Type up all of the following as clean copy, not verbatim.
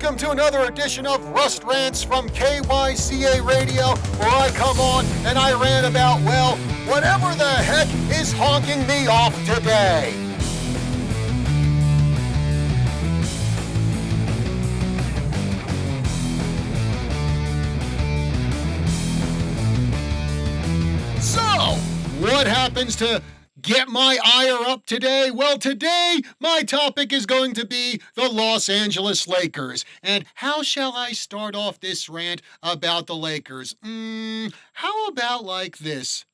welcome to another edition of Rust Rants from KYCA Radio, where I come on and I rant about, well, whatever the heck is honking me off today. So, what happens to get my ire up today? Well, today my topic is going to be the Los Angeles Lakers. And how shall I start off this rant about the Lakers? How about like this?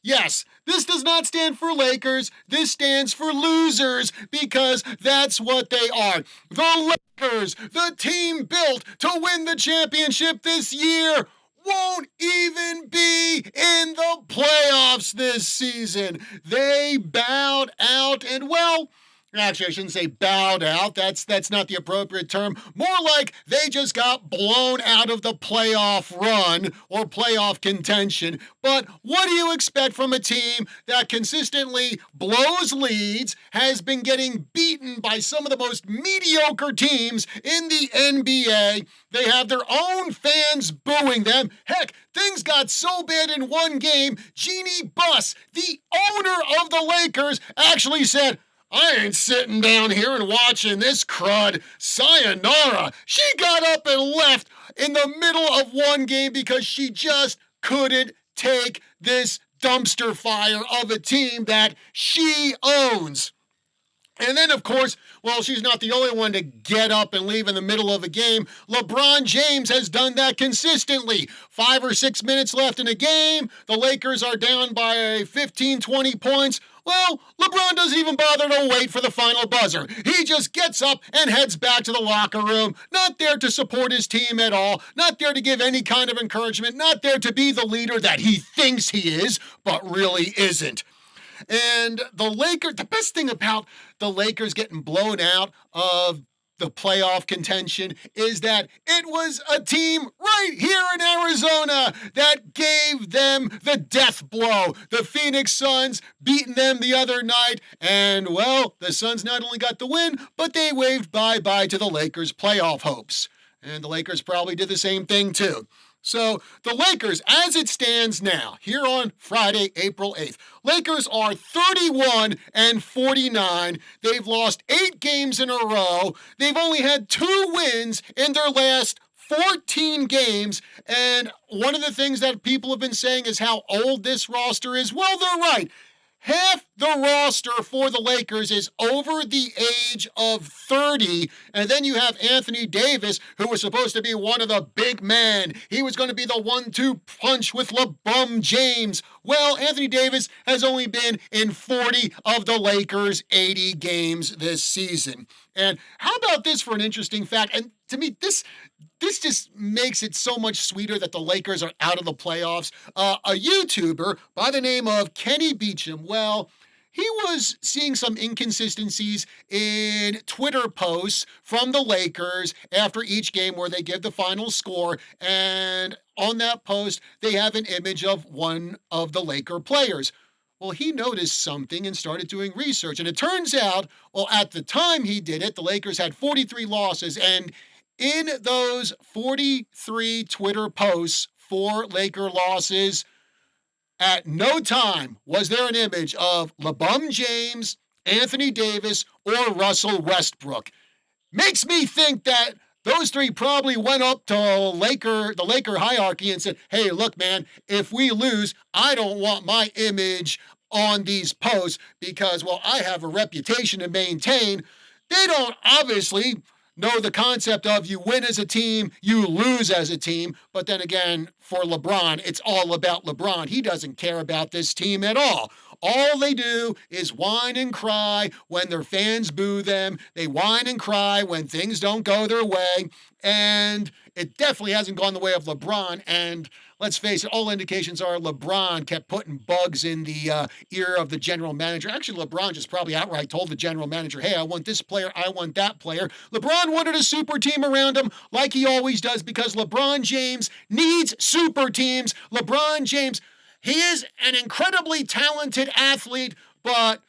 Yes, this does not stand for Lakers. This stands for losers, because that's what they are. The Lakers, the team built to win the championship this year, won't even be in the playoffs this season. They bowed out, and well, actually, I shouldn't say bowed out. That's not the appropriate term. More like they just got blown out of the playoff run or playoff contention. But what do you expect from a team that consistently blows leads, has been getting beaten by some of the most mediocre teams in the NBA? They have their own fans booing them. Heck, things got so bad in one game, Jeannie Buss, the owner of the Lakers, actually said, "I ain't sitting down here and watching this crud. Sayonara." She got up and left in the middle of one game because she just couldn't take this dumpster fire of a team that she owns. And then, of course, well, she's not the only one to get up and leave in the middle of a game. LeBron James has done that consistently. 5 or 6 minutes left in a game. The Lakers are down by 15, 20 points. Well, LeBron doesn't even bother to wait for the final buzzer. He just gets up and heads back to the locker room, not there to support his team at all, not there to give any kind of encouragement, not there to be the leader that he thinks he is, but really isn't. And the Lakers, the best thing about the Lakers getting blown out of the playoff contention is that it was a team right here in Arizona that gave them the death blow. The Phoenix Suns beating them the other night, and well, the Suns not only got the win, but they waved bye-bye to the Lakers' playoff hopes. And the Lakers probably did the same thing too. So the Lakers, as it stands now, here on Friday, April 8th, Lakers are 31-49. They've lost 8 games in a row. They've only had 2 wins in their last 14 games. And one of the things that people have been saying is how old this roster is. Well, they're right. Half the roster for the Lakers is over the age of 30, and then you have Anthony Davis, who was supposed to be one of the big men. He was going to be the 1-2 punch with LeBron James. Well, Anthony Davis has only been in 40 of the Lakers' 80 games this season. And how about this for an interesting fact? And to me, this just makes it so much sweeter that the Lakers are out of the playoffs. A YouTuber by the name of Kenny Beecham, well, he was seeing some inconsistencies in Twitter posts from the Lakers after each game where they give the final score. And on that post, they have an image of one of the Laker players. Well, he noticed something and started doing research. And it turns out, well, at the time he did it, the Lakers had 43 losses. And in those 43 Twitter posts for Laker losses, at no time was there an image of LeBron James, Anthony Davis, or Russell Westbrook. Makes me think that those 3 probably went up to the Laker hierarchy and said, "Hey, look, man, if we lose, I don't want my image on these posts because, well, I have a reputation to maintain." They don't obviously know the concept of you win as a team, you lose as a team. But then again, for LeBron, it's all about LeBron. He doesn't care about this team at all. All they do is whine and cry when their fans boo them. They whine and cry when things don't go their way. And it definitely hasn't gone the way of LeBron. And let's face it, all indications are LeBron kept putting bugs in the ear of the general manager. Actually, LeBron just probably outright told the general manager, "Hey, I want this player, I want that player." LeBron wanted a super team around him like he always does because LeBron James needs super teams. LeBron James, He is an incredibly talented athlete, but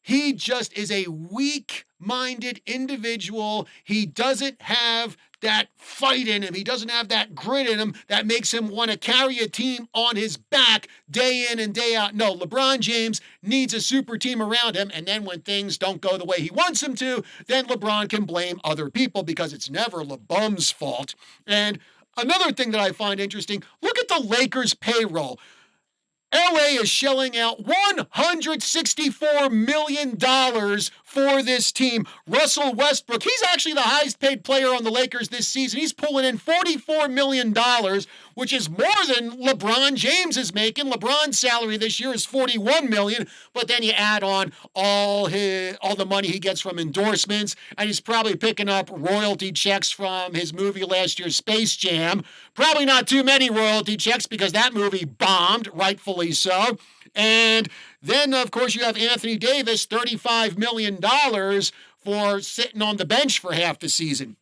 he just is a weak-minded individual. He doesn't have that fight in him. He doesn't have that grit in him that makes him want to carry a team on his back day in and day out. No, LeBron James needs a super team around him, and then when things don't go the way he wants them to, then LeBron can blame other people because it's never LeBum's fault. And another thing that I find interesting, look at the Lakers' payroll. LA is shelling out $164 million for this team. Russell Westbrook, he's actually the highest paid player on the Lakers this season. He's pulling in $44 million, which is more than LeBron James is making. LeBron's salary this year is $41 million, but then you add on all the money he gets from endorsements, and he's probably picking up royalty checks from his movie last year, Space Jam. Probably not too many royalty checks because that movie bombed, rightfully so. And then, of course, you have Anthony Davis, $35 million for sitting on the bench for half the season.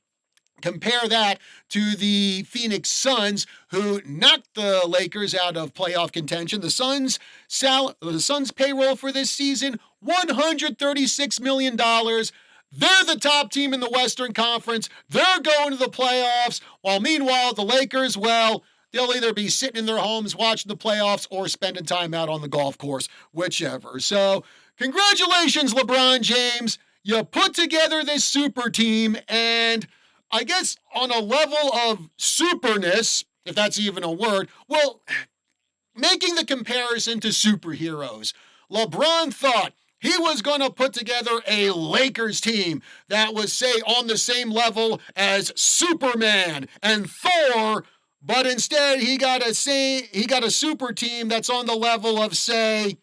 Compare that to the Phoenix Suns, who knocked the Lakers out of playoff contention. The Suns' payroll for this season, $136 million. They're the top team in the Western Conference. They're going to the playoffs. While meanwhile, the Lakers, well, they'll either be sitting in their homes watching the playoffs or spending time out on the golf course, whichever. So, congratulations, LeBron James. You put together this super team, and I guess on a level of superness, if that's even a word, well, making the comparison to superheroes, LeBron thought he was going to put together a Lakers team that was, say, on the same level as Superman and Thor, but instead he got a super team that's on the level of, say,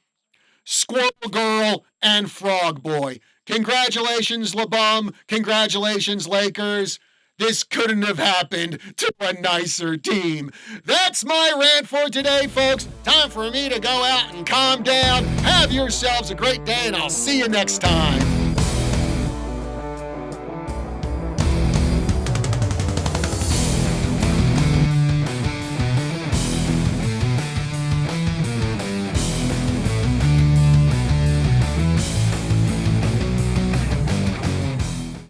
Squirrel Girl and Frog Boy. Congratulations, LeBum. Congratulations, Lakers. This couldn't have happened to a nicer team. That's my rant for today, folks. Time for me to go out and calm down. Have yourselves a great day, and I'll see you next time.